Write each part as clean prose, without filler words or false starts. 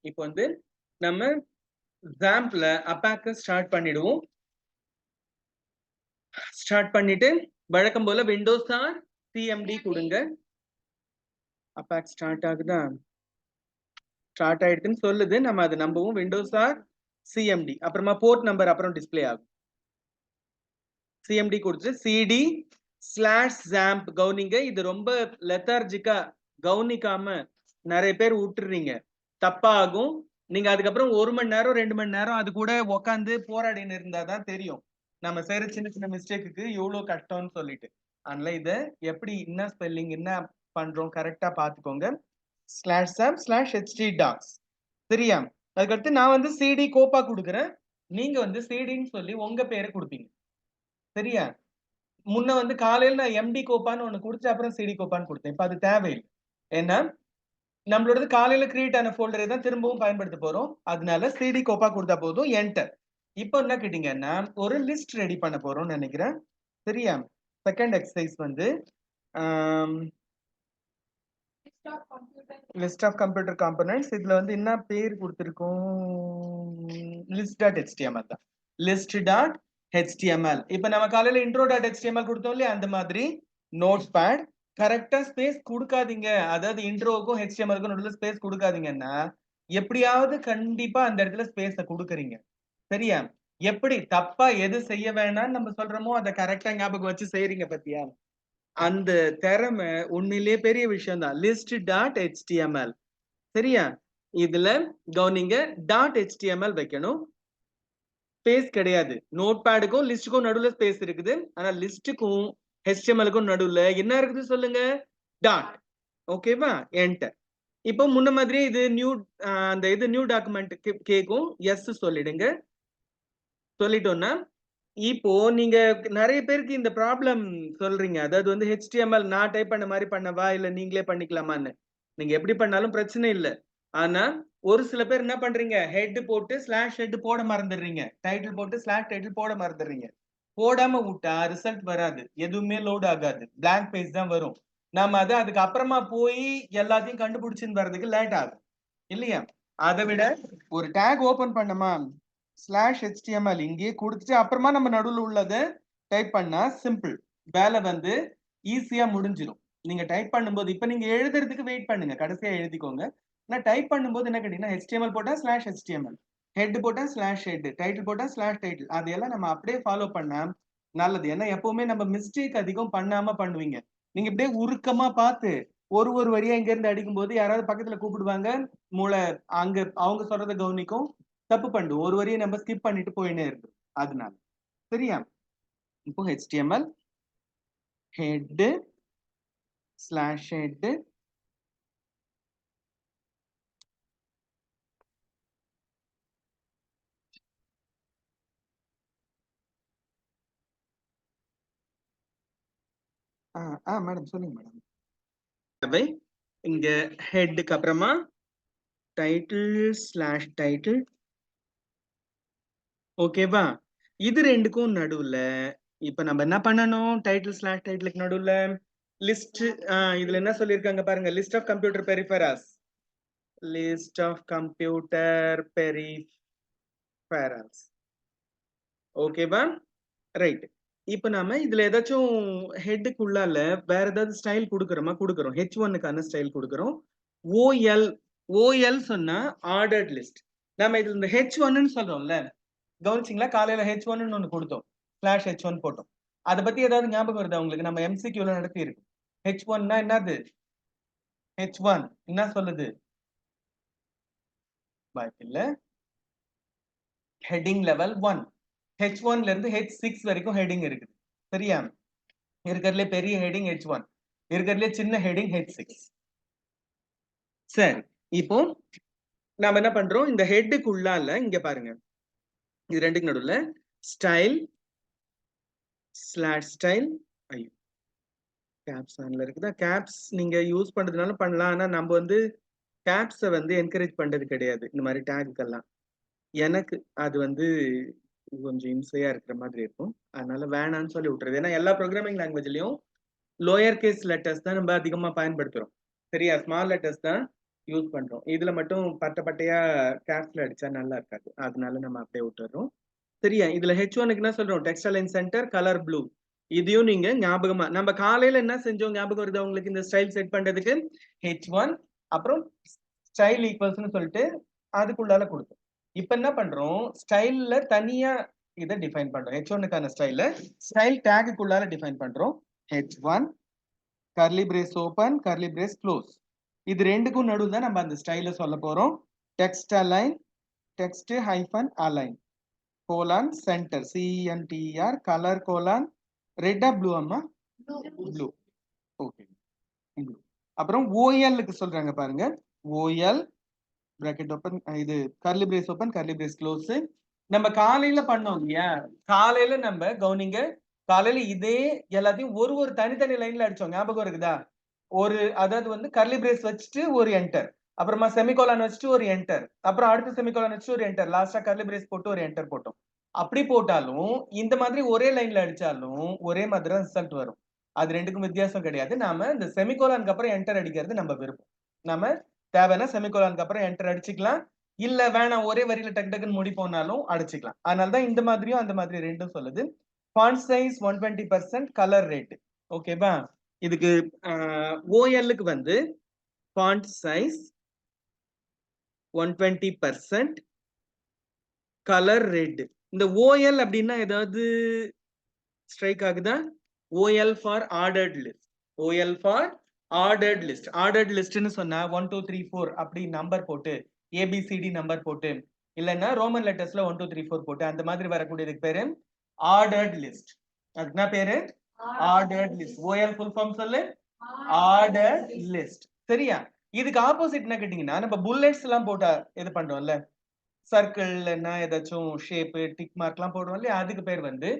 இப்போ வந்து நம்ம XAMPல அபாக்கஸ் ஸ்டார்ட் பண்ணிடுவோம். ஸ்டார்ட் பண்ணிட்டு வழக்கம் போல விண்டோஸ் ஆர் சிஎம்டி கொடுங்க. அபாக் ஸ்டார்ட் ஆகுதா? ஸ்டார்ட் ஆயிடுதுன்னு சொல்லுது. நம்ம அதை நம்பவும் விண்டோஸ் ஆர் சிஎம்டி, அப்புறமா போர்ட் நம்பர் அப்புறம் டிஸ்பிளே ஆகும். சிஎம்டி கொடுத்துட்டு சிடி ஸ்லாஷ் ஜாம்ப் கவனிங்க. இது ரொம்ப லெத்தார்ஜிக்கா கவனிக்காம நிறைய பேர் விட்டுறீங்க, தப்பா ஆகும். நீங்க அதுக்கப்புறம் 1 மணி நேரம் 2 மணி நேரம் அது கூட உக்காந்து போராடின்னு இருந்தாதான் தெரியும் நம்ம செய்யற சின்ன சின்ன மிஸ்டேக்குக்கு எவ்வளவு கஷ்டம்னு சொல்லிட்டு. அதனால இத எப்படி என்ன ஸ்பெல்லிங் என்ன பண்றோம் கரெக்டா பாத்துக்கோங்க. ஸ்லாஷ் சாம் ஸ்லாஷ் ஹெச்டி டாக்ஸ். சரியா? அதுக்கடுத்து நான் வந்து சிடி கோப்பா கொடுக்குறேன். நீங்க வந்து சிடின்னு சொல்லி உங்க பேரை கொடுப்பீங்க. சரியா? முன்ன வந்து காலையில நான் எம்டி கோப்பான்னு ஒண்ணு கொடுத்து அப்புறம் சிடி கோப்பான்னு கொடுத்தேன். இப்ப அது தேவையில்லை. ஏன்னா நம்மளோடது காலையில கிரியேட் ஆன ஃபோல்டரை தான் திரும்பவும் பயன்படுத்த போறோம். அதனால சிடி கோப்பா கொடுத்தா போதும், என்டர். இப்போ என்ன கேட்டீங்கன்னா ஒரு லிஸ்ட் ரெடி பண்ண போறோம்னு நினைக்கிறேன். சரியா? செகண்ட் எக்ஸசைஸ் வந்து லிஸ்ட் ஆஃப் கம்ப்யூட்டர் காம்பனன்ட்ஸ். இதுல வந்து என்ன பேர் கொடுத்திருக்கோம்? லிஸ்ட் டாட் ஹெச்டிஎம்எல் தான். List dot HTML. இப்போ நம்ம காலையில இன்ட்ரோ டாட் ஹெச்டிஎம்எல் கொடுத்தோம் இல்லையா, அந்த மாதிரி நோட் பேட் கரெக்டா ஸ்பேஸ் கொடுக்காதீங்க. அதாவது இன்ட்ரோவுக்கும் ஹெச்டிஎம்எல்க்கும் நடுவில் ஸ்பேஸ் கொடுக்காதீங்கன்னா எப்படியாவது கண்டிப்பா அந்த இடத்துல ஸ்பேஸ கொடுக்குறீங்க. சரியா? எப்படி தப்பா எது செய்ய வேணாம்னு நம்ம சொல்றோமோ அதை கரெக்டா ஞாபகம் வச்சு செய்யறீங்க பத்தியா? அந்த திறமை உண்மையிலேயே பெரிய விஷயம் தான். List dot HTML. சரியா? இதுல கவனிங்க, டாட் ஹெச்டிஎம்எல் வைக்கணும். ஸ்பேஸ் கிடையாது. நோட் பேடுக்கும் லிஸ்டுக்கும் நடுவுல ஸ்பேஸ் இருக்குது. ஆனா லிஸ்டுக்கும் ஹெச்டிஎம்எலுக்கும் நடுவுல என்ன இருக்குது சொல்லுங்க? டாட். ஓகேவா? என்டர். இப்போ முன்ன மாதிரி இது நியூ அந்த இது நியூ டாக்குமெண்ட் கேக்கும். எஸ் சொல்லிடுங்க. சொல்லிட்டோம்னா இப்போ நீங்க நிறைய பேருக்கு இந்த ப்ராப்ளம் சொல்றீங்க. அதாவது வந்து HTML நான் டைப் பண்ண மாதிரி பண்ணவா இல்ல நீங்களே பண்ணிக்கலாமான்னு. நீங்க எப்படி பண்ணாலும் பிரச்சனை இல்ல. ஆனா ஒரு சில பேர் என்ன பண்றீங்க, ஹெட் போட்டு ஸ்லாஷ் ஹெட் போட மறந்துடுறீங்க, டைட்டில் போட்டு ஸ்லாஷ் டைட்டில் போட மறந்துடுறீங்க. போடாம விட்டா ரிசல்ட் வராது, எதுவுமே லோட் ஆகாது, பிளாங்க் பேஜ் தான் வரும். நாம அதை அதுக்கு அப்புறமா போய் எல்லாத்தையும் கண்டுபிடிச்சுன்னு வர்றதுக்கு லேட் ஆகும் இல்லையா? அதை விட ஒரு டேக் ஓபன் பண்ணமா ஸ்லாஷ் HTML இங்கே கொடுத்துட்டு அப்புறமா நம்ம நடுவில் உள்ளதை டைப் பண்ணா சிம்பிள், வேலை வந்து ஈஸியா முடிஞ்சிடும். நீங்க டைப் பண்ணும்போது இப்ப நீங்க எழுதுறதுக்கு வெயிட் பண்ணுங்க, கடைசியா எழுதிக்கோங்க. ஆனா டைப் பண்ணும்போது என்ன கேட்டீங்கன்னா HTML போட்டா ஸ்லாஷ் HTML, ஹெட் போட்டா ஸ்லாஷ் ஹெட், டைட்டில் போட்டா ஸ்லாஷ் டைட்டில், அதையெல்லாம் நம்ம அப்படியே ஃபாலோ பண்ணா நல்லது. ஏன்னா எப்பவுமே நம்ம மிஸ்டேக் அதிகம் பண்ணாம பண்ணுவீங்க. நீங்க இப்படியே உருக்கமா பார்த்து ஒரு ஒரு வரியா இங்க இருந்து அடிக்கும் போது யாராவது பக்கத்துல கூப்பிடுவாங்க, மூளை அங்க அவங்க சொல்றதை கவனிக்கும், தப்பு பண்ணு, ஒரு வரியை நம்ம ஸ்கிப் பண்ணிட்டு போயினே இருக்கு. அதனால சரியா? இப்போ HTML head slash head madam சொல்லுங்க மேடம். இங்க ஹெட்டுக்கு அப்புறமா டைட்டில் ஸ்லாஷ் டைட்டில். ஓகேவா? இது ரெண்டுக்கும் நடுவுல இப்ப நம்ம என்ன பண்ணணும், டைட்டில் ஸ்லாஷ் டைட்டிலுக்கு நடுவுல லிஸ்ட். இதுல என்ன சொல்லிருக்காங்க பாருங்க, list of computer peripherals. List of computer peripherals. ஓகேவா? ரைட். இப்ப நாம இதுல ஏதாச்சும் ஹெட்டுக்குள்ளால வேற ஏதாவது ஸ்டைல் கொடுக்குறோமா? கொடுக்குறோம். H1க்கான ஸ்டைல் கொடுக்குறோம். OL சொன்னா ஆர்டர்ட் லிஸ்ட். நாம இதுல இந்த H1ன்னு சொல்றோம்ல, கவனிச்சிங்களா? காலையில H1ன்னு ஒண்ணு கொடுத்தோம், ஸ்லாஷ் H1 போட்டோம். அதை பத்தி ஏதாவது ஞாபகம் வருதா உங்களுக்கு? நம்ம MCQல நடத்தி இருக்கு. H1னா என்னது? H1 என்ன சொல்லுது? வாய்ப்பில்ல. Heading level 1. H1ல இருந்து H6 வரைக்கும் ஹெட்டிங் இருக்குது. சரியா? இருக்கிறதுல பெரிய ஹெட்டிங் H1, இருக்கிறதுல சின்ன ஹெட்டிங் H6. சரி, இப்போ நாம என்ன பண்றோம், இந்த ஹெட்டுக்குள்ளால இங்க பாருங்க, இது ரெண்டுக்கு நடுவுல ஸ்டைல் ஸ்லாஷ் ஸ்டைல். ஐயோ, கேப்ஸ் ஆன்ல இருக்குதா? கேப்ஸ் நீங்க யூஸ் பண்றதுனால பண்ணலாம். ஆனா நம்ம வந்து கேப்ஸை வந்து என்கரேஜ் பண்றது கிடையாது இந்த மாதிரி டேக்குக்கெல்லாம். எனக்கு அது வந்து கொஞ்சம் இம்சையா இருக்கிற மாதிரி இருக்கும். அதனால வேணான்னு சொல்லி விட்டுறது. ஏன்னா எல்லா ப்ரோக்ராமிங் லாங்குவேஜ்லயும் லோயர் கேஸ் லெட்டர்ஸ் தான் நம்ம அதிகமா பயன்படுத்துறோம். சரியா? ஸ்மால் லெட்டர்ஸ் தான் யூஸ் பண்றோம். இதுல மட்டும் பட்டையா கேப்ஸ்ல அடிச்சா நல்லா இருக்காது. அதனால நம்ம அப்படியே விட்டுறோம். சரியா? இதுல H1க்கு என்ன சொல்றோம்? Textile and centre colour blue. இதையும் நீங்க ஞாபகமா நம்ம காலையில என்ன செஞ்சோம் ஞாபகம் வருதா உங்களுக்கு இந்த ஸ்டைல் செட் பண்றதுக்கு? H1 அப்புறம் ஸ்டைல் ஈக்குவல்ஸ்னு சொல்லிட்டு அதுக்குள்ளால கொடுத்தோம். இப்ப என்ன பண்றோம்? ஸ்டைல்ல தனியா இதை டிஃபைன் பண்றோம். H1க்கான ஸ்டைல் டேக்குள்ளால டிஃபைன் பண்றோம். H1 curly brace open curly brace close. இது ரெண்டுக்கும் நடுவுல தான் நம்ம அந்த ஸ்டைல சொல்ல போறோம். Text align text hyphen align colon center CNTR colour colon ரெட்டா ப்ளூ அம்மா ப்ளூ ஓகே ப்ளூ. அப்புறம் ஓஎல்க்கு சொல்றாங்க பாருங்க. ஓஎல் பிராக்கெட் ஓபன் இது curly brace open curly brace close. நம்ம காலையில பண்ணோம் இல்லையா? காலையில நம்ம கவனிங்க. காலையில இதே எல்லாத்தையும் ஒரு தனித்தனி லைன்ல அடிச்சோம். ஞாபகம் இருக்குதா? அதாவது வந்து கர்லி பிரேஸ் வச்சுட்டு ஒரு என்டர், அப்புறமா செமிகோலான் வச்சுட்டு ஒரு என்டர், அப்புறம் அடுத்த செமிகோலான் வச்சுட்டு ஒரு என்டர், லாஸ்டா கர்லி பிரேஸ் போட்டு ஒரு என்டர் போட்டோம். அப்படி போட்டாலும் இந்த மாதிரி ஒரே லைன்ல அடிச்சாலும் ஒரே மாதிரி தான் ரிசல்ட் வரும். அது ரெண்டுக்கும் வித்தியாசம் கிடையாது. நாம இந்த செமிகோலானுக்கு அப்புறம் என்டர் அடிக்கிறது நம்ம விருப்பம். நாம தேவைன்னா செமிகோலானுக்கு அப்புறம் என்டர் அடிச்சுக்கலாம். இல்ல வேணாம் ஒரே வரியில டக்கு டக்குன்னு முடி போனாலும் அடிச்சுக்கலாம். அதனாலதான் இந்த மாதிரியும் அந்த மாதிரி ரெண்டும் சொல்லுது. Font size 120% colour red. ஓகேவா? இதுக்கு ஓஎல்லுக்கு வந்து ஃபாண்ட் சைஸ் 120% கலர் ரெட். இந்த ஓஎல் அப்படின்னா ஏதாவது ஸ்ட்ரைக் ஆகுதா? OL for ordered list. OL for ordered list. Ordered லிஸ்ட்னு சொன்னா 1 2 3 4 அப்படி நம்பர் போட்டு ஏபிசிடி நம்பர் போட்டு இல்லைன்னா ரோமன் லெட்டர்ஸ்ல 1 2 3 4 போட்டு அந்த மாதிரி வரக்கூடியதுக்கு பேரு ஆர்டர்ட் லிஸ்ட். அதுக்கு என்ன பேரு? Ordered list. OL full form சொல்லு. Ordered list. சரியா? இதுக்கு ஆப்போசிட் என்ன கேட்டீங்கன்னா நம்ம புல்லட்ஸ் எல்லாம் போட்டா இது பண்றோம்ல, சர்க்கிள்னா ஏதாச்சும் ஷேப் டிக் மார்க் எல்லாம் போடுவோம் இல்லையா? அதுக்கு பேர் வந்து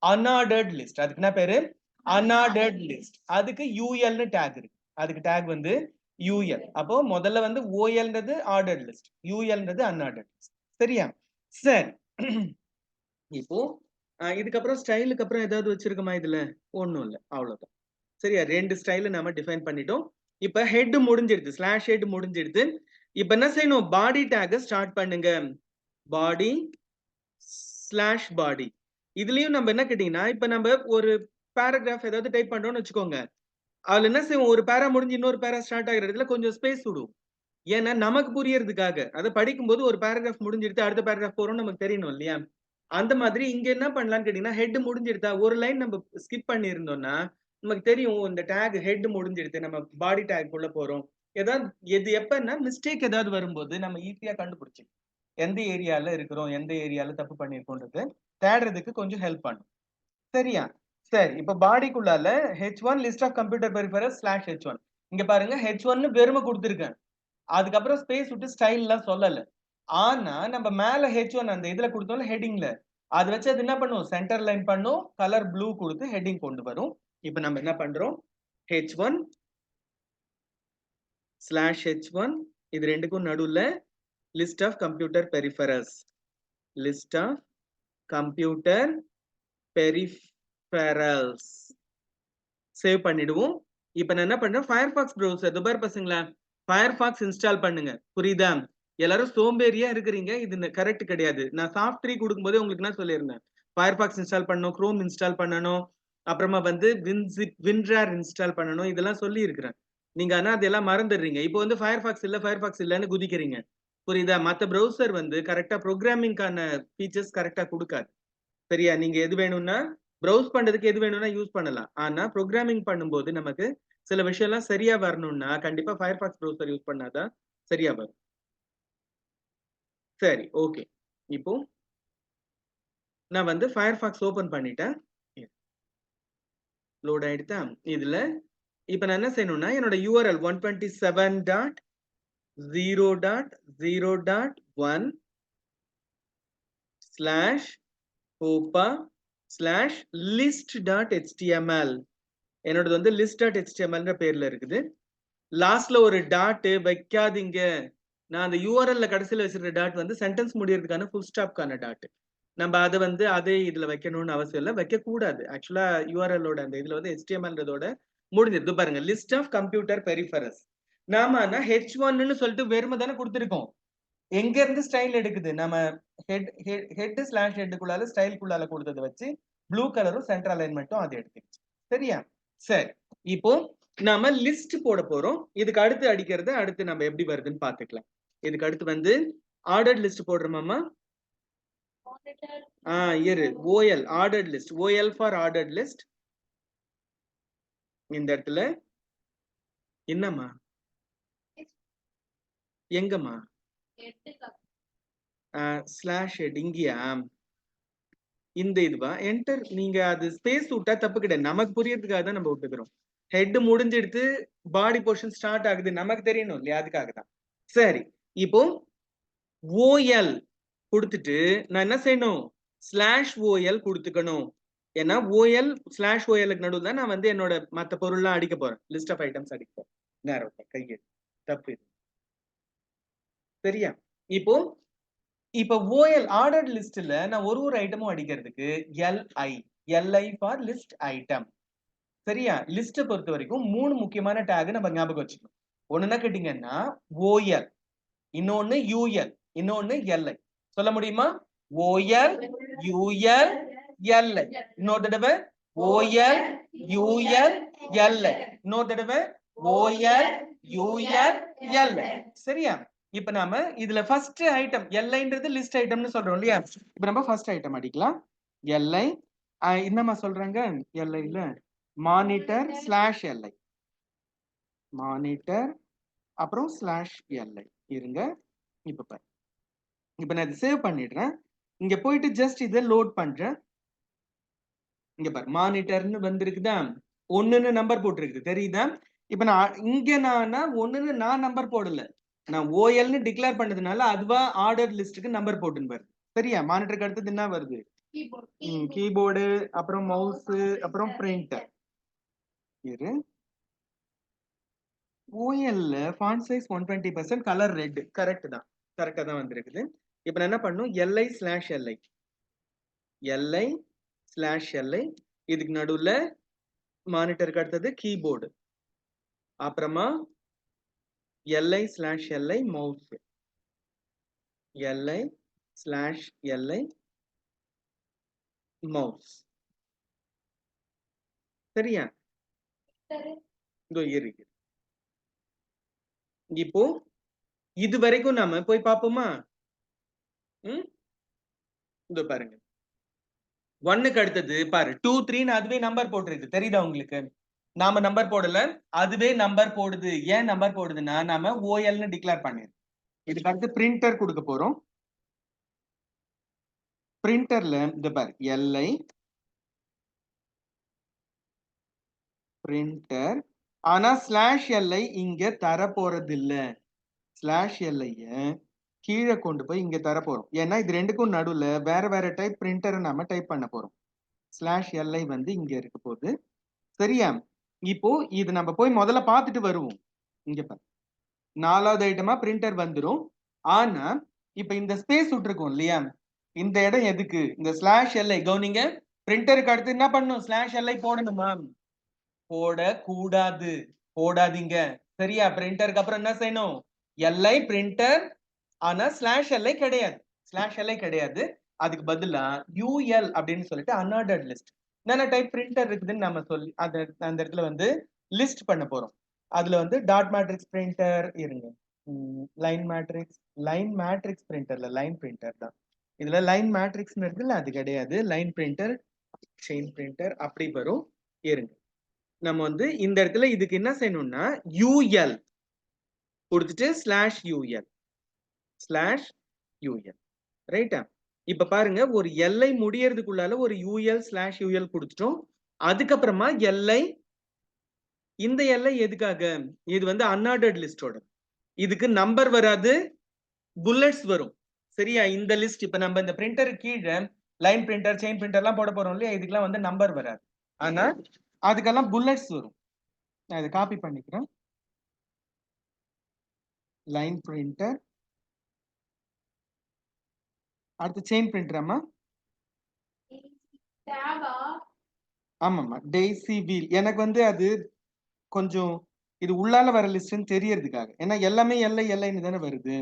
அன்ஆர்டர்ட் லிஸ்ட். அதுக்கு என்ன பேரு? Unordered list. அதுக்கு யூஎல்னு டேக் இருக்கு. அதுக்கு டேக் வந்து யூஎல். அப்போ முதல்ல வந்து ஓஎல்ன்றது ஆர்டர்ட் லிஸ்ட், யூஎல்ன்றது அன்ஆர்டர்ட் லிஸ்ட். சரியா? சரி. இப்போ இதுக்கப்புறம் ஸ்டைலுக்கு அப்புறம் ஏதாவது வச்சிருக்கோமா இதுல? ஒண்ணும் இல்ல, அவ்வளவுதான். சரியா? ரெண்டு ஸ்டைல நம்ம டிஃபைன் பண்ணிட்டோம். இப்ப ஹெட் முடிஞ்சிடுது, ஸ்லாஷ் ஹெட் முடிஞ்சிடுது. இப்ப என்ன செய்யணும்? பாடி டேக் ஸ்டார்ட் பண்ணுங்க. பாடி ஸ்லாஷ் பாடி. இதுலயும் நம்ம என்ன கேட்டீங்கன்னா இப்ப நம்ம ஒரு பேராகிராஃப் ஏதாவது டைப் பண்றோம்னு வச்சுக்கோங்க. அதுல என்ன செய்வோம்? ஒரு பேரா முடிஞ்சு இன்னொரு பேரா ஸ்டார்ட் ஆகிற இடத்துல கொஞ்சம் ஸ்பேஸ் விடுவோம். ஏன்னா நமக்கு புரியறதுக்காக. அதை படிக்கும்போது ஒரு பேராகிராஃப் முடிஞ்சிடுது அடுத்த பேராகிராஃப் போறோம்னு நமக்கு தெரியணும் இல்லையா? அந்த மாதிரி இங்க என்ன பண்ணலாம்னு கேட்டீங்கன்னா ஹெட் முடிஞ்சிடுதா ஒரு லைன் நம்ம ஸ்கிப் பண்ணி இருந்தோம்னா நமக்கு தெரியும் இந்த டேக் ஹெட் முடிஞ்சிடுது, நம்ம பாடி டேக் உள்ள போறோம். ஏதாவது எது எப்பன்னா மிஸ்டேக் ஏதாவது வரும்போது நம்ம ஈஸியா கண்டுபிடிச்சு எந்த ஏரியால இருக்கிறோம், எந்த ஏரியால தப்பு பண்ணிருக்கோன்றது தேடுறதுக்கு கொஞ்சம் ஹெல்ப் பண்ணும். சரியா? சரி. இப்ப பாடிக்குள்ளால H1 list of computer peripherals slash H1. இங்க பாருங்க H1 வெறுமை கொடுத்திருக்கேன். அதுக்கப்புறம் ஸ்பேஸ் விட்டு ஸ்டைல் எல்லாம் சொல்லல. ஆனா நம்ம மேல H1 அந்த இதுல கொடுத்தோம்ல ஹெட்டிங்ல, அது வச்சு அது என்ன பண்ணும்? சென்டர் லைன் பண்ணும், கலர் ப்ளூ கொடுத்து ஹெட்டிங் கொண்டு வரும். இப்ப நம்ம என்ன பண்றோம்? H1 ஸ்லாஷ் H1 இது ரெண்டுக்கும் நடுவுல list of computer peripherals, list of computer peripherals save பண்ணிடுவோம். இப்ப நான் என்ன பண்றேன்? Firefox browser துபார் பசங்களா, Firefox இன்ஸ்டால் பண்ணுங்க. புரியுதா? எல்லாரும் சோம்பேறியா இருக்கிறீங்க. இது கரெக்ட் கிடையாது. நான் சாஃப்ட் ட்ரீ கொடுக்கும்போது உங்களுக்கு என்ன சொல்லியிருந்தேன்? Firefox இன்ஸ்டால் பண்ணணும், Chrome இன்ஸ்டால் பண்ணணும், அப்புறமா வந்து WinRAR இன்ஸ்டால் பண்ணணும், இதெல்லாம் சொல்லி இருக்கிறேன். நீங்க ஆனா அதெல்லாம் மறந்துடுறீங்க. இப்போ வந்து Firefox இல்லன்னு குதிக்கிறீங்க. புரியுதா? மத்த browser வந்து கரெக்டா ப்ரோக்ராமிங்கான ஃபீச்சர்ஸ் கரெக்டா கொடுக்காது. சரியா? நீங்க எது வேணும்னா ப்ரௌஸ் பண்றதுக்கு எது வேணும்னா யூஸ் பண்ணலாம். ஆனா ப்ரோக்ராமிங் பண்ணும்போது நமக்கு சில விஷயம் எல்லாம் சரியா வரணும்னா கண்டிப்பா Firefox browser யூஸ் பண்ணாதான் சரியா வரும். சரி, ஓகே. இப்போ நான் வந்து Firefox ஓபன் பண்ணிட்டேன். லோட் ஆயிடுதா? இதுல இப்ப நான் என்ன செய்யணும்னா என்னோட URL 127.0.0.1 ஸ்லாஷ் ஹோப்பா ஸ்லாஷ் list.html. என்னோடது வந்து list.html பேர்ல இருக்குது. லாஸ்ட்ல ஒரு டாட் வைக்காதீங்க. நான் அந்த யூஆர்எல்ல கடைசியில வச்சிருக்கிற டாட் வந்து சென்டென்ஸ் முடியறதுக்கான ஃபுல் ஸ்டாப்கான டாட். நம்ம அதை வந்து அதே இதுல வைக்கணும்னு அவசியம் இல்லை, வைக்க கூடாது. ஆக்சுவலா யூஆர்எல்லோட அந்த இதுல வந்து HTMLன்றதோட முடிஞ்சிருது. பாருங்க, லிஸ்ட் ஆஃப் கம்ப்யூட்டர் பெரிஃபரல்ஸ். நாம H1 சொல்லிட்டு வெறுமை தானே கொடுத்திருக்கோம். எங்க இருந்து ஸ்டைல் எடுக்குது? நம்ம ஹெட் ஸ்லாஷ் ஹெட்டுக்குள்ளால ஸ்டைல்குள்ளால கொடுத்ததை வச்சு ப்ளூ கலரும் சென்டர் அலைன்மெண்ட்டும் அது எடுத்துக்கிச்சு. சரியா? சரி, இப்போ நாம லிஸ்ட் போட போறோம். இதுக்கு அடுத்து அடிக்கிறது அடுத்து நம்ம எப்படி வருதுன்னு பாத்துக்கலாம். இதுக்கு அடுத்து வந்து ஆர்டர்ட் லிஸ்ட் போடுறோமாமா? இரு, OL ordered list, OL for ordered list. இந்த இடத்துல என்னம்மா எங்கம்மா ஸ்லாஷ் ஹெட் இங்கயா? இந்த இதுவா என்டர், நீங்க அது ஸ்பேஸ் விட்டா தப்பு கிடையாது, நமக்கு புரியறதுக்காக தான் நம்ம விட்டுக்கிறோம். ஹெட் முடிஞ்செடுத்து பாடி போர்ஷன் ஸ்டார்ட் ஆகுது, நமக்கு தெரியணும் இல்லையா, அதுக்காக தான். சரி, இப்போ OL கொடுத்துட்டு நான் என்ன செய்யணும்? Slash OL கொடுத்துக்கணும். ஏன்னா OL ஸ்லாஷ் OLக்கு நடுவில் தான் நான் வந்து என்னோட மற்ற பொருள்லாம் அடிக்க போறேன், லிஸ்ட் ஆஃப் ஐட்டம்ஸ் அடிக்க போறேன். நேரம் கையெழு தப்பு. சரியா? இப்போ OL ஆர்டர்ட் லிஸ்ட்ல நான் ஒரு ஐட்டமும் அடிக்கிறதுக்கு LI ஃபார் லிஸ்ட் ஐட்டம். சரியா? லிஸ்ட் பொறுத்த வரைக்கும் 3 முக்கியமான டேக் நம்ம ஞாபகம் வச்சுக்கணும். ஒண்ணுன்னா கேட்டீங்கன்னா OL, இன்னொன்னு UL, இன்னொன்னு LI. சொல்ல முடியுமா? OL UL LI. இன்னொரு தடவை OL UL LI. இன்னொரு தடவை OL UL LI. சரியா? இப்ப நாம இதுல ஃபர்ஸ்ட் ஐட்டம் LIன்றது லிஸ்ட் ஐட்டம்னு சொல்றோம் இல்லையா? இப்ப நம்ம ஃபர்ஸ்ட் ஐட்டம் அடிக்கலாம். LI என்னமா சொல்றாங்க? LIல மானிட்டர் ஸ்லாஷ் LI, மானிட்டர் அப்புறம் ஸ்லாஷ் LI. இருங்க, இப்ப பாரு. இப்ப நான் இதை சேவ் பண்ணிடுறேன். இங்க போயிட்டு ஜஸ்ட் இதை லோட் பண்றேன். இங்க பாரு, மானிட்டர்னு வந்திருக்குதா? 1ன்னு நம்பர் போட்டிருக்குது, தெரியுதா? இப்ப நான் இங்க நான் 1ன்னு நான் நம்பர் போடல, நான் OLன்னு டிக்ளேர் பண்ணதுனால அதுவா ஆர்டர் லிஸ்டுக்கு நம்பர் போட்டுன்னு வருது. சரியா? மானிட்டருக்கு அடுத்தது என்ன வருது? கீபோர்டு, அப்புறம் மவுஸ், அப்புறம் பிரிண்டர். இரு, OLல font size 120%, colour red. Correct தான், கரெக்டா தான் வந்திருக்குது. இப்ப நான் என்ன பண்ணும்? LI slash LI, LI slash LI. இதுக்கு நடுவுல மானிட்டருக்கு அடுத்தது கீபோர்டு, அப்புறமா LI slash LI mouse, LI slash LI mouse. சரியா? இதோ இருக்கு. இப்போ இது வரைக்கும் நாம போய் பார்ப்போமா? இதோ பாருங்க, 1க்கு அடுத்தது பாரு 2 3 அதுவே நம்பர் போட்டுருக்கு, தெரியுதா உங்களுக்கு? நாம நம்பர் போடல, அதுவே நம்பர் போடுது. ஏன் நம்பர் போடுதுன்னா நாம OLன்னு டிக்ளேர் பண்ணிருக்கோம். இதுக்கு அடுத்து பிரிண்டர் கொடுக்க போறோம். பிரிண்டர்ல இந்த பாரு LI பிரிண்டர், ஆனா ஸ்லாஷ் LI இங்க தர போறது இல்ல. ஸ்லாஷ் LI கீழே கொண்டு போய் இங்க தர போறோம். ஏன்னா இது ரெண்டுக்கும் நடுவுல வேற வேற டைப் பிரிண்டரை நாம டைப் பண்ண போறோம். ஸ்லாஷ் LI வந்து இங்க இருக்க போகுது. சரியா? இப்போ இது நம்ம போய் முதல்ல பார்த்துட்டு வருவோம். இங்க பாரு, 4வது ஐட்டமா பிரிண்டர் வந்துரும். ஆனா இப்ப இந்த ஸ்பேஸ் விட்டுருக்கோம் இல்லையா, இந்த இடம் எதுக்கு? இந்த ஸ்லாஷ் LI கவனிங்க, பிரிண்டருக்கு அடுத்து என்ன பண்ணணும்? ஸ்லாஷ் LI போடணுமா? போடக்கூடாது, போடாதீங்க. சரியா? பிரிண்டருக்கு அப்புறம் என்ன செய்யணும்? LI பிரிண்டர், ஆனா ஸ்லாஷ் LI கிடையாது. ஸ்லாஷ் LI கிடையாது, அதுக்கு பதிலா UL அப்படின்னு சொல்லிட்டு அன்ஆர்டர்ட் லிஸ்ட். என்னென்ன டைப் பிரிண்டர் இருக்குதுன்னு நம்ம சொல்லி அந்த இடத்துல வந்து லிஸ்ட் பண்ண போறோம். அதுல வந்து டாட் மேட்ரிக்ஸ் பிரிண்டர், இருங்க, லைன் மேட்ரிக்ஸ் பிரிண்டர்ல லைன் பிரிண்டர் தான். இதுல லைன் மேட்ரிக்ஸ் இருக்குல்ல, அது கிடையாது. லைன் பிரிண்டர், செயின் பிரிண்டர் அப்படி வரும். இருங்க, நம்ம வந்து இந்த இடத்துல இதுக்கு என்ன செய்யணும்னா UL கொடுத்துட்டு ஸ்லாஷ் UL, ரைட்டா? இப்ப பாருங்க, ஒரு LI முடியறதுக்குள்ளால ஒரு UL ஸ்லாஷ் UL கொடுத்துட்டோம். அதுக்கப்புறமா LI, இந்த LI எதுக்காக? இது வந்து அன்ஆர்டர்ட் லிஸ்டோட, இதுக்கு நம்பர் வராது, புல்லட்ஸ் வரும். சரியா? இந்த லிஸ்ட் இப்ப நம்ம இந்த பிரிண்டர் கீழே லைன் பிரிண்டர், செயின் பிரிண்டர்லாம் போட போறோம் இல்லையா, இதுக்கெல்லாம் வந்து நம்பர் வராது, ஆனா அதுக்கெல்லாம் புல்லட்ஸ் வரும். நான் இதை காப்பி பண்ணிக்கிறேன். லைன் பிரிண்டர், அடுத்து செயின் பிரிண்டர். ஆமாம்மா, டெய்சி வீல். எனக்கு வந்து அது கொஞ்சம் இது உள்ளால வர லிஸ்ட்னு தெரியறதுக்காக. ஏன்னா எல்லாமே எல்லைன்னு தானே வருது.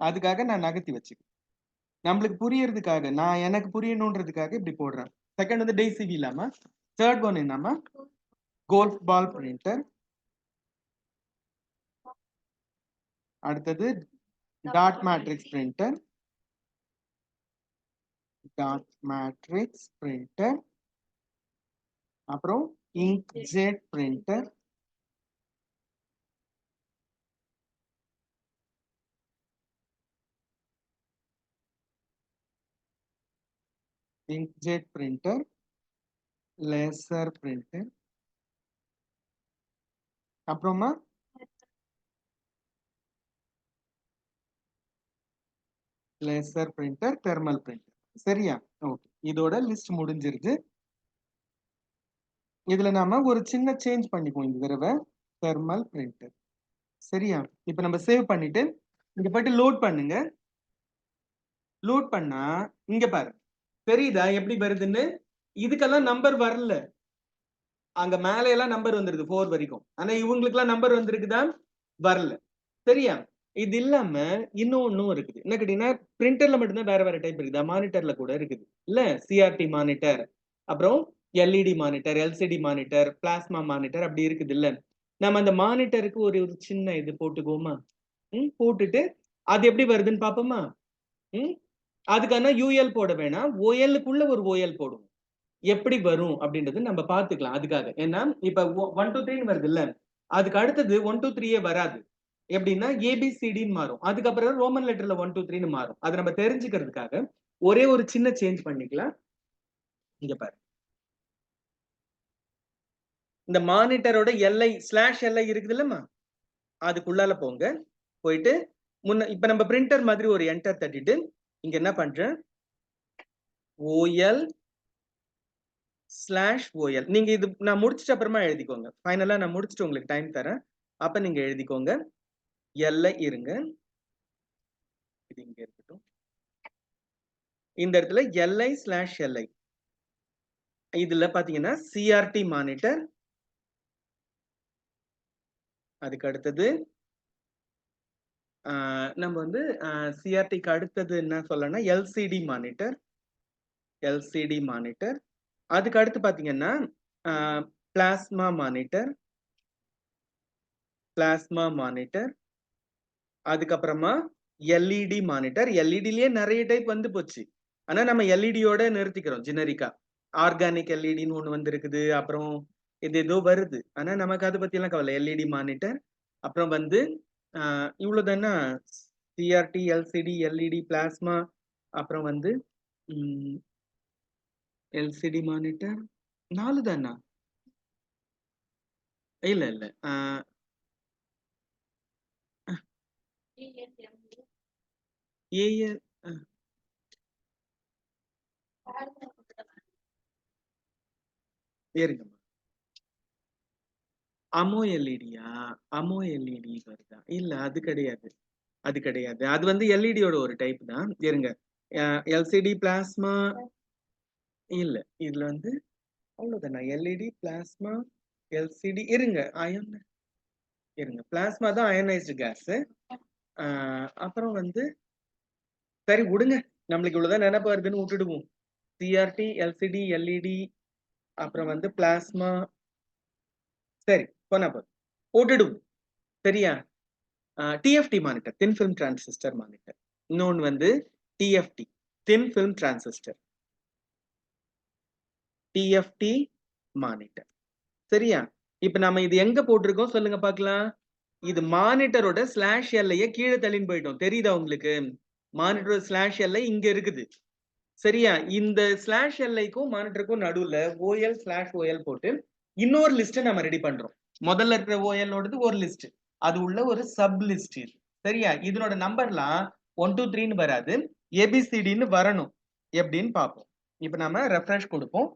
அதுக்காக நான் நகர்த்தி வச்சுக்கிறேன். நம்மளுக்கு புரியறதுக்காக, நான் எனக்கு புரியணுன்றதுக்காக இப்படி போடுறேன். செகண்ட் வந்து டெய்சிவி இல்லாம, தேர்ட் ஒன் என்னமா கோல்ஃப் பால் பிரிண்டர். அடுத்தது dot matrix printer. Dot matrix printer. அப்புறம் inkjet printer. inkjet printer, laser printer, அப்புறமா லேசர் பிரிண்டர், தெர்மல் பிரிண்டர். சரியா? ஓகே, இதோட லிஸ்ட் முடிஞ்சிருது. இதுல நாம ஒரு சின்ன சேஞ்ச் பண்ணிக்குவோம் இந்த தடவை. Thermal printer. சரியா? இப்ப நம்ம சேவ் பண்ணிட்டு இங்க போயிட்டு லோட் பண்ணுங்க. லோட் பண்ணா இங்க பாரு, தெரியுதா எப்படி வருதுன்னு? இதுக்கெல்லாம் நம்பர் வரல. அங்க மேல எல்லாம் நம்பர் வந்துருது 4 வரைக்கும். ஆனா இவங்களுக்கு எல்லாம் நம்பர் வந்திருக்குதா? வரல. சரியா? இது இல்லாம இன்னொன்னும் இருக்குது. என்ன கேட்டீங்கன்னா, பிரிண்டர்ல மட்டும்தான் வேற வேற டைப் இருக்குது. மானிட்டர்ல கூட இருக்குது இல்ல? சிஆர்டி மானிட்டர், அப்புறம் LED monitor, LCD monitor, plasma monitor, அப்படி இருக்குது இல்ல? நம்ம அந்த மானிட்டருக்கு ஒரு ஒரு சின்ன இது போட்டுக்குவோமா? போட்டுட்டு அது எப்படி வருதுன்னு பாப்போமா? அதுக்கான யூஎல் போட வேணாம், ஓஎல்லுக்குள்ள ஒரு ஓஎல் போடுவோம். எப்படி வரும் அப்படின்றது நம்ம பாத்துக்கலாம். அதுக்காக ஏன்னா இப்ப 1 2 3 வருது இல்ல, அதுக்கு அடுத்தது 1 2 3 வராது. எப்படின்னா ஏபிசிடின்னு மாறும். அதுக்கப்புறம் ரோமன் லெட்டர்ல 1 2 3 மாறும். அதை நம்ம தெரிஞ்சுக்கிறதுக்காக ஒரே ஒரு சின்ன சேஞ்ச் பண்ணிக்கலாம். இங்க பாரு, இந்த மானிட்டரோட எல்ஐ ஸ்லாஷ் எல்ஐ இருக்குது இல்லம்மா, அதுக்குள்ளால போங்க. போயிட்டு முன்ன இப்ப நம்ம பிரிண்டர் மாதிரி ஒரு என்டர் தட்டிட்டு இங்க என்ன பண்றேன், ஓஎல் ஸ்லாஷ் ஓஎல். நீங்க இது நான் முடிச்சிட்ட அப்புறமா எழுதிக்கோங்க. ஃபைனலா நான் முடிச்சுட்டு உங்களுக்கு டைம் தரேன், அப்ப நீங்க எழுதிக்கோங்க. எல்ஐ இருங்க, இது இங்க இருக்கட்டும். இந்த இடத்துல எல்ஐ ஸ்லாஷ் எல்ஐ, இதுல பாத்தீங்கன்னா சிஆர்டி மானிட்டர், அதுக்கு அடுத்தது நம்ம வந்து சிஆர்டிக்கு அடுத்தது என்ன சொல்லணும்னா எல்சிடி மானிட்டர், எல்சிடி மானிட்டர். அதுக்கு அடுத்து பாத்தீங்கன்னா பிளாஸ்மா மானிட்டர், பிளாஸ்மா மானிட்டர். அதுக்கப்புறமா எல்இடி மானிட்டர். எல்இடிலயே நிறைய டைப் வந்து போச்சு, ஆனா நம்ம எல்இடியோட நிறுத்திக்கிறோம் ஜெனரிக்கா. ஆர்கானிக் எல்இடின்னு ஒண்ணு வந்து இருக்குது, அப்புறம் இது ஏதோ வருது, ஆனா நமக்கு அதை பத்தி எல்லாம் கவலை. LED monitor. அப்புறம் வந்து இவ்வளவுதானா, சிஆர்டி, எல்சிடி, எல்இடி, பிளாஸ்மா, அப்புறம் வந்து எல்சிடி மானிட்டர் 4 தானா? இல்ல இல்ல, ஏஎல் இருங்க. அமோ எல்இடியா? அமோ எல்இடி வருதா? இல்ல, அது கிடையாது, அது கிடையாது. அது வந்து எல்இடியோட ஒரு டைப் தான். இருங்க, எல்சிடி பிளாஸ்மா இல்ல, இதுல வந்து அவ்வளவுதானா? LED plasma LCD. இருங்க, அயன் இருங்க, பிளாஸ்மா தான் அயனைஸ்டு கேஸ். அப்புறம் வந்து சரி விடுங்க, நம்மளுக்கு இவ்வளவுதான் நினைப்பு வருதுன்னு விட்டுடுவோம். சிஆர்டி, எல்சிடி, எல்இடி, அப்புறம் வந்து பிளாஸ்மா. சரி, போனா போட்டுடுவோம். சரியா? TFT monitor, thin film transistor monitor. இன்னொன்று வந்து TFT, thin film transistor, TFT monitor. சரியா? இப்ப நம்ம இது எங்க போட்டிருக்கோம் சொல்லுங்க பார்க்கலாம். இது மானிட்டரோட ஸ்லாஷ் எல்லைய கீழே தள்ளின்னு போயிட்டோம். தெரியுதா உங்களுக்கு? மானிட்டரோட ஸ்லாஷ் எல்லை இங்க இருக்குது. சரியா? இந்த ஸ்லாஷ் எல்லைக்கும் மானிட்டருக்கும் நடுவுல ஓஎல் ஸ்லாஷ் ஓஎல் போட்டு இன்னொரு லிஸ்ட் நம்ம ரெடி பண்றோம். முதல்ல இருக்கிற ஓஎல்லோடது ஒரு லிஸ்ட், அது உள்ள ஒரு சப் லிஸ்ட். சரியா? இதனோட நம்பர்லாம் 1 2 3ன்னு வராது, ஏபிசிடின்னு வரணும். எப்படின்னு பார்ப்போம். இப்ப நாம ரெஃப்ரெஷ் கொடுப்போம்.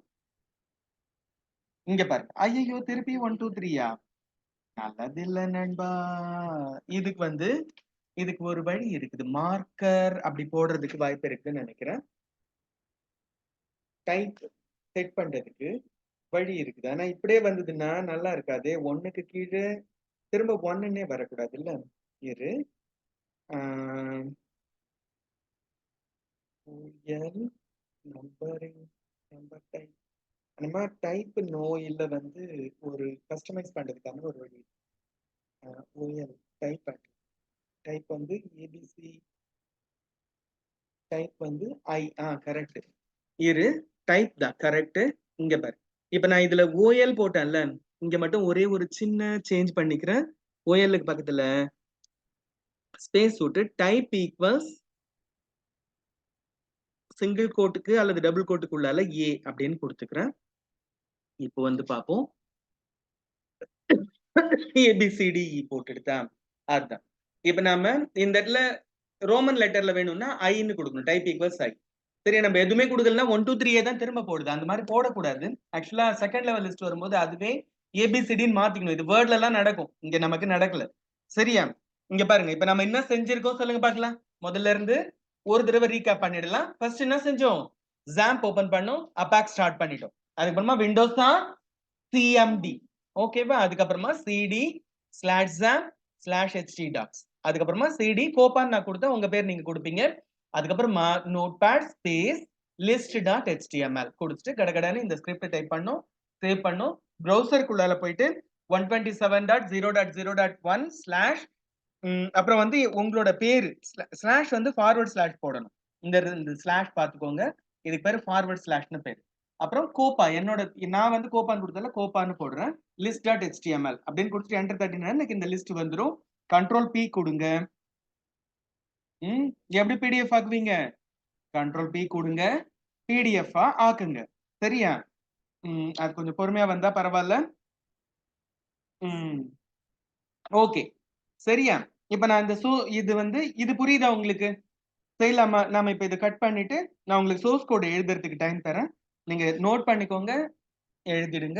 இங்க பாருங்க, ஐயோ திருப்பி 1 2 3யா? நல்லது இல்ல நண்பா. இதுக்கு வந்து இதுக்கு ஒரு வழி இருக்குது. மார்க்கர் அப்படி போடுறதுக்கு வாய்ப்பு இருக்குன்னு நினைக்கிறேன். டைப் செட் பண்றதுக்கு வழி இருக்குது. ஆனா இப்படியே வந்ததுன்னா நல்லா இருக்காது. 1க்கு கீழே திரும்ப ஒன்னுன்னே வரக்கூடாது இல்ல, இரு. நம்பரிங், நம்பர் டைப், நம்ம டைப் நோ இல்ல வந்து ஒரு கஸ்டமைஸ் பண்றதுக்கான ஒரு வழி. ஓஎல் டைப் டைப் வந்து ஏபிசி, டைப் வந்து ஐ. கரெக்ட். இரு, டைப் தான் கரெக்ட். இங்க பாரு, இப்ப நான் இதுல ஓஎல் போட்டேன்ல, இங்க மட்டும் ஒரே ஒரு சின்ன சேஞ்ச் பண்ணிக்கிறேன். ஓஎல்லுக்கு பக்கத்துல ஸ்பேஸ் விட்டு டைப் ஈக்குவல்ஸ் சிங்கிள் கோட்டுக்கு அல்லது டபுள் கோட்டுக்குள்ளால ஏ அப்படின்னு கொடுத்துக்கிறேன். இப்போ வந்து பார்ப்போம். ஏபிசிடிஇ போட்டுடுதா, அதுதான். இப்ப நாம இந்த இடத்துல ரோமன் லெட்டர்ல வேணும்னா ஐன்னு கொடுக்கணும், டைப் ஈக்குவல்ஸ் ஐ. சரி, நம்ம எதுவுமே கொடுக்கலன்னா 1 2 3 தான் திரும்ப போடுது. அந்த மாதிரி போடக்கூடாது. ஆக்சுவலா செகண்ட் லெவல் லிஸ்ட் வரும்போது அதுவே ஏபிசிடின்னு மாத்திக்கணும். இது வேர்ட்ல எல்லாம் நடக்கும், இங்க நமக்கு நடக்கல. சரியா? இங்க பாருங்க, இப்ப நம்ம என்ன செஞ்சிருக்கோம் சொல்லுங்க பார்க்கலாம். முதல்ல இருந்து ஒரு தடவை ரீகேப் பண்ணிடலாம். ஃபர்ஸ்ட் என்ன செஞ்சோம்? ஜாம்ப் ஓபன் பண்ணோம், அபாக் ஸ்டார்ட் பண்ணிட்டோம். அதுக்கப்புறமா விண்டோஸ் தான் சிஎம்டி, ஓகேவா? அதுக்கப்புறமா சிடி /ZAMP/htdocs, அதுக்கப்புறமா சிடி கோப்பான் நான் கொடுத்தேன், உங்க பேர் நீங்க கொடுப்பீங்க. அதுக்கப்புறமா நோட்பேட் ஸ்பேஸ் list.html கொடுத்துட்டு கடகடன்னு இந்த ஸ்கிரிப்ட் டைப் பண்ணோம், சேவ் பண்ணோம். ப்ரௌசருக்குள்ளால போயிட்டு 127.0.0.1 அப்புறம் வந்து உங்களோட பேரு ஸ்லாஷ் வந்து ஃபார்வர்ட் ஸ்லாஷ் போடணும். இந்த ஸ்லாஷ் பார்த்துக்கோங்க, இதுக்கு பேரு ஃபார்வர்ட் ஸ்லாஷ்னு பேரு. அப்புறம் கோப்பா, என்னோட நான் வந்து கோப்பான்னு கொடுத்தால கோப்பான்னு போடுறேன். list.html அப்படின்னு கொடுத்துட்டு என்டர் தட்டினா எனக்கு இந்த லிஸ்ட் வந்துடும். கண்ட்ரோல் பி கொடுங்க. எப்படி பிடிஎஃப் ஆக்குவீங்க? கண்ட்ரோல் பி கொடுங்க, பிடிஎஃப் ஆக்குங்க. சரியா? அது கொஞ்சம் பொறுமையா வந்தா பரவாயில்ல. ஓகே, சரியா? இப்ப நான் இந்த இது வந்து இது புரியுதா உங்களுக்கு? செய்யலாமா? நாம இப்ப இதை கட் பண்ணிட்டு நான் உங்களுக்கு சோர்ஸ் கோட் எழுதுறதுக்கு டைம் தரேன். நீங்க நோட் பண்ணிக்கோங்க, எழுதிடுங்க.